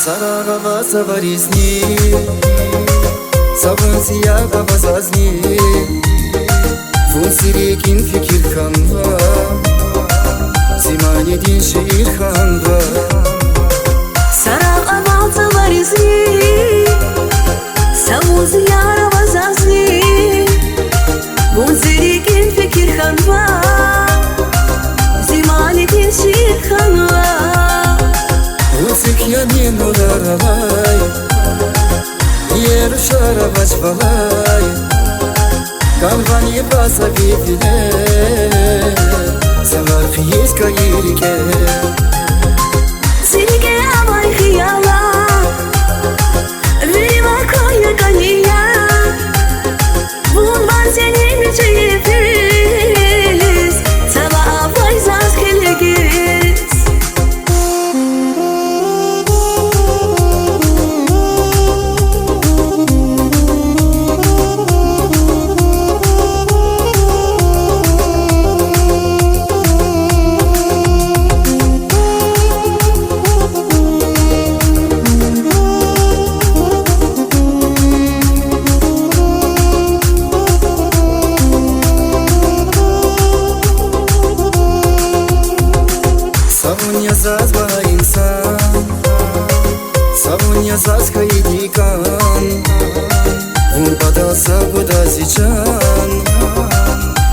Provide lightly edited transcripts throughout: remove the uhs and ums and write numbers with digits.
Сарагава саваризни, саванзияга вазазни, Фунсирекин fikir kanva, Zimanedin şehir kanva. Сарагава саваризни, саванзияга вазазни, Фунсирекин fikir kanva, Zimanedin şehir kanva. Узик янин ударалай, Ер шаравач валай, Канвани баса бифиле, Севар фиеска ирике. Сирике авай хияла, Вива коя кания, Вун бар senin için firiz, Tava avay zaz kelegiz. Savunya zazba insan, Savunya zazka idikan, Vun padasa buda zichan,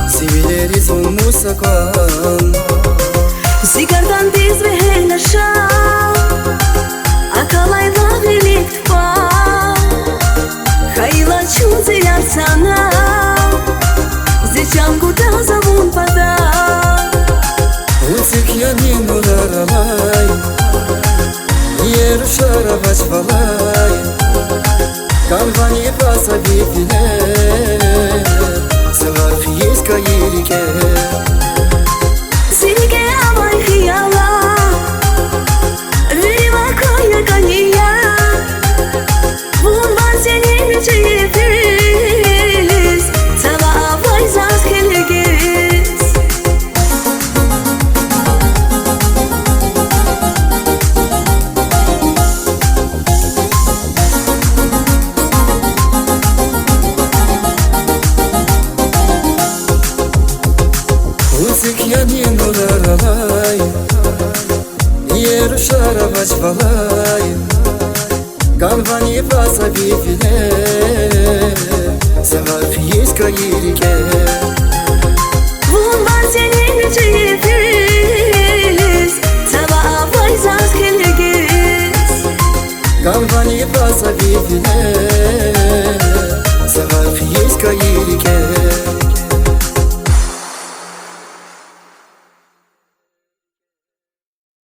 Sivileriz un musakan. Zigardan biz ve helaşa, Akalay vahilik tfa, Hayla çuzilar sana, Zichan kuda zavun pada. Узик янин ударалай, Ер шаравач валай, Канвани баса бифиле, Севар фиеска ирике. Сирике авай хияла, Viva koya kania, Vun var senin için firiz, Tava avay zaz kelegiz. Узик янин ударалай, Ер шаравач валай, Канвани баса бифиле, Севар фиеска ирике. Vun var senin için firiz, Tava avay zaz kelegiz. Канвани баса бифиле, Севар фиеска ирике.